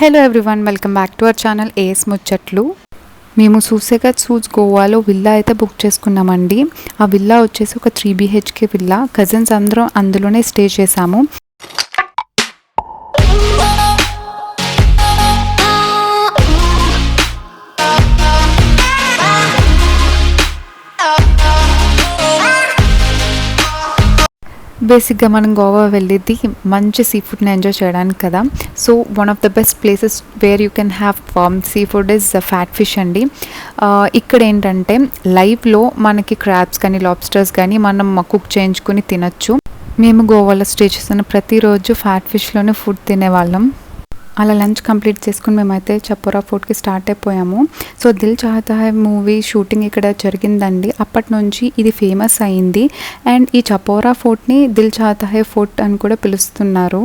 Hello everyone, welcome back to our channel AS ముచ్చట్లు. మేము Susegad suites గోవాలో విల్లా అయితే బుక్ చేసుకున్నామండి. ఆ విల్లా వచ్చేసి ఒక 3 BHK విల్లా. కజిన్స్ అందరం అందులోనే స్టే చేసాము. బేసిక్గా మనం గోవా వెళ్ళేది మంచి సీ ఫుడ్ని ఎంజాయ్ చేయడానికి కదా. So one of the best places where you can have sea food is fat fish అండి. ఇక్కడ ఏంటంటే లైవ్లో మనకి క్రాబ్స్ కానీ లాబ్స్టర్స్ కానీ మనం కుక్ చేయించుకొని తినచ్చు. మేము గోవాలో స్టే చేసిన ప్రతిరోజు ఫ్యాట్ ఫిష్లోనే ఫుడ్ తినేవాళ్ళం. అలా లంచ్ కంప్లీట్ చేసుకుని మేమైతే చపోరా ఫోర్ట్కి స్టార్ట్ అయిపోయాము. So Dil Chahta Hai movie shooting ఇక్కడ జరిగిందండి. అప్పటి నుంచి ఇది ఫేమస్ అయింది. అండ్ ఈ చపోరా ఫోర్ట్ని దిల్ చాహతా హై ఫోర్ట్ అని కూడా పిలుస్తున్నారు.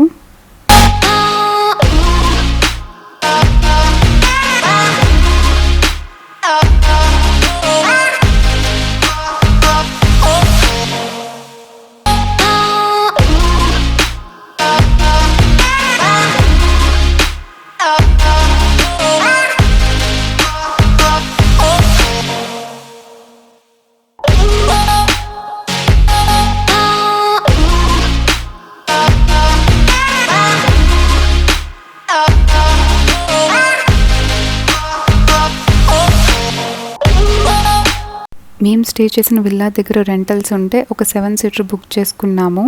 మేము స్టే చేసిన విల్లా దగ్గర రెంటల్స్ ఉంటే ఒక 7 సీటర్ బుక్ చేసుకున్నాము.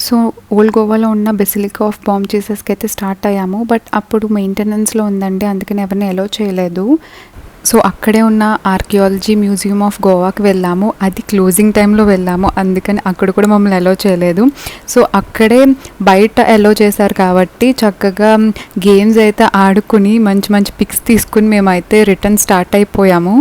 సో ఓల్డ్ గోవాలో ఉన్న బెసిలికా ఆఫ్ బామ్ జీసస్కి అయితే స్టార్ట్ అయ్యాము. బట్ అప్పుడు మెయింటెనెన్స్లో ఉందండి, అందుకని ఎవరిని అలో చేయలేదు. సో అక్కడే ఉన్న ఆర్కియాలజీ మ్యూజియం ఆఫ్ గోవాకి వెళ్ళాము. అది క్లోజింగ్ టైంలో వెళ్ళాము, అందుకని అక్కడ కూడా మమ్మల్ని అలో చేయలేదు. సో అక్కడే బయట అలో చేశారు కాబట్టి చక్కగా గేమ్స్ అయితే ఆడుకుని మంచి మంచి పిక్స్ తీసుకుని మేమైతే రిటర్న్ స్టార్ట్ అయిపోయాము.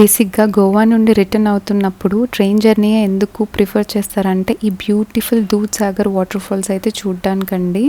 బేసిక్గా గోవా నుండి రిటర్న్ అవుతున్నప్పుడు ట్రైన్ జర్నీ ఎందుకు ప్రిఫర్ చేస్తారంటే ఈ బ్యూటిఫుల్ దూద్ సాగర్ వాటర్ ఫాల్స్ అయితే చూడ్డానికండి.